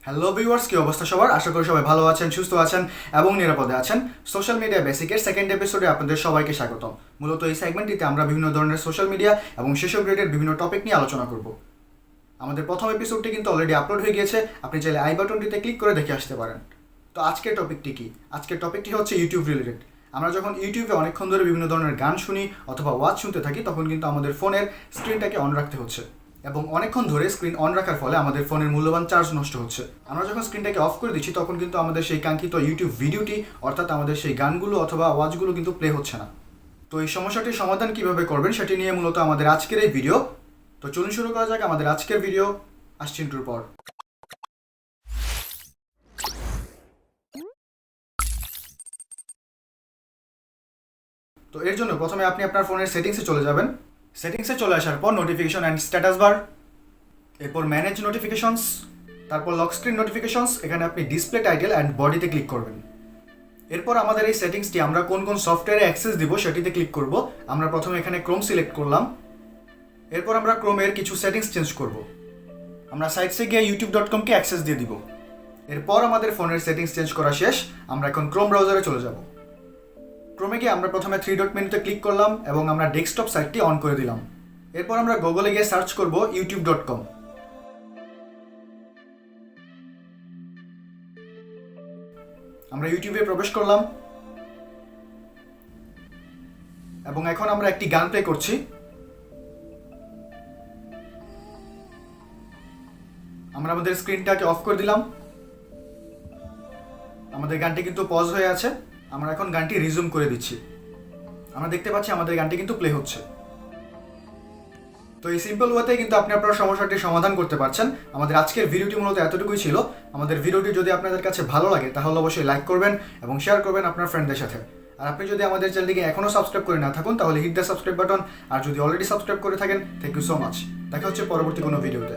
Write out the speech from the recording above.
Hello viewers, কি অবস্থা সবার? আশা করি সবাই ভালো আছেন, সুস্থ আছেন এবং নিরাপদে আছেন। সোশ্যাল মিডিয়া বেসিকের সেকেন্ড এপিসোডে আপনাদের সবাইকে স্বাগতম। মূলত এই সেগমেন্টটিতে আমরা বিভিন্ন ধরনের সোশ্যাল মিডিয়া এবং সেসব রিলেটেড বিভিন্ন টপিক নিয়ে আলোচনা করব। আমাদের প্রথম এপিসোডটি কিন্তু অলরেডি আপলোড হয়ে গিয়েছে, আপনি চাইলে আই বাটনটিতে ক্লিক করে দেখে আসতে পারেন। তো আজকের টপিকটি কি? আজকের টপিকটি হচ্ছে ইউটিউব রিলেটেড। আমরা যখন ইউটিউবে অনেকক্ষণ ধরে বিভিন্ন ধরনের গান শুনি অথবা ওয়াচ শুনতে থাকি, তখন কিন্তু আমাদের ফোনের স্ক্রিনটাকে অন রাখতে হচ্ছে এবং অনেকক্ষণ ধরে স্ক্রিন অন রাখার ফলে আমাদের ফোনের মূল্যবান চার্জ নষ্ট হচ্ছে। আমরা যখন স্ক্রিনটাকে অফ করে দিচ্ছি তখন কিন্তু আমাদের সেই কাঙ্ক্ষিত ইউটিউব ভিডিওটি অর্থাৎ আমাদের সেই গানগুলো অথবা ওয়াচগুলো কিন্তু প্লে হচ্ছে না। তো এই সমস্যাটির সমাধান কিভাবে করবেন সেটি নিয়ে মূলত আমাদের আজকের এই ভিডিও। তো চলুন শুরু করা যাক আমাদের আজকের ভিডিও। আসছি ইন্ট্রোর পর। তো এর জন্য প্রথমে আপনি আপনার ফোনের সেটিংসে চলে যাবেন। সেটিংসে চলে আসার পর নোটিফিকেশন অ্যান্ড স্ট্যাটাস বার, এরপর ম্যানেজ নোটিফিকেশনস, তারপর লক স্ক্রিন নোটিফিকেশনস, এখানে আপনি ডিসপ্লে টাইটেল অ্যান্ড বডিতে ক্লিক করবেন। এরপর আমাদের এই সেটিংসটি আমরা কোন কোন সফটওয়্যারে অ্যাক্সেস দিব সেটিতে ক্লিক করব। আমরা প্রথমে এখানে ক্রোম সিলেক্ট করলাম। এরপর আমরা ক্রোমের কিছু সেটিংস চেঞ্জ করব। আমরা সাইটসে গিয়ে youtube.com-কে অ্যাক্সেস দিয়ে দিব। এরপর আমাদের ফোনের সেটিংস চেঞ্জ করা শেষ। আমরা এখন ক্রোম ব্রাউজারে চলে যাব। ক্রোমে গিয়ে আমরা প্রথমে 3 ডট মেনুতে ক্লিক করলাম এবং আমরা ডেস্কটপ সাইটটি অন করে দিলাম। এরপর আমরা গুগলে গিয়ে সার্চ করব youtube.com। আমরা ইউটিউবে প্রবেশ করলাম এবং এখন আমরা একটি গান প্লে করছি। আমরা আমাদের স্ক্রিনটাকে অফ করে দিলাম। আমাদের গানটি কিন্তু পজ হয়ে আছে। আমরা এখন গানটি রিজুম করে দিচ্ছি। আমরা দেখতে পাচ্ছি আমাদের গানটি কিন্তু প্লে হচ্ছে। তো এই সিম্পল ওয়েতে কিন্তু আপনি আপনার সমস্যাটির সমাধান করতে পারছেন। আমাদের আজকের ভিডিওটি মূলত এতটুকুই ছিল। আমাদের ভিডিওটি যদি আপনাদের কাছে ভালো লাগে তাহলে অবশ্যই লাইক করবেন এবং শেয়ার করবেন আপনার ফ্রেন্ডদের সাথে। আর আপনি যদি আমাদের চ্যানেলটিকে এখনও সাবস্ক্রাইব করে না থাকুন তাহলে হিট দ্য সাবস্ক্রাইব বাটন। আর যদি অলরেডি সাবস্ক্রাইব করে থাকেন, থ্যাংক ইউ সো মাচ। দেখা হচ্ছে পরবর্তী কোনো ভিডিওতে।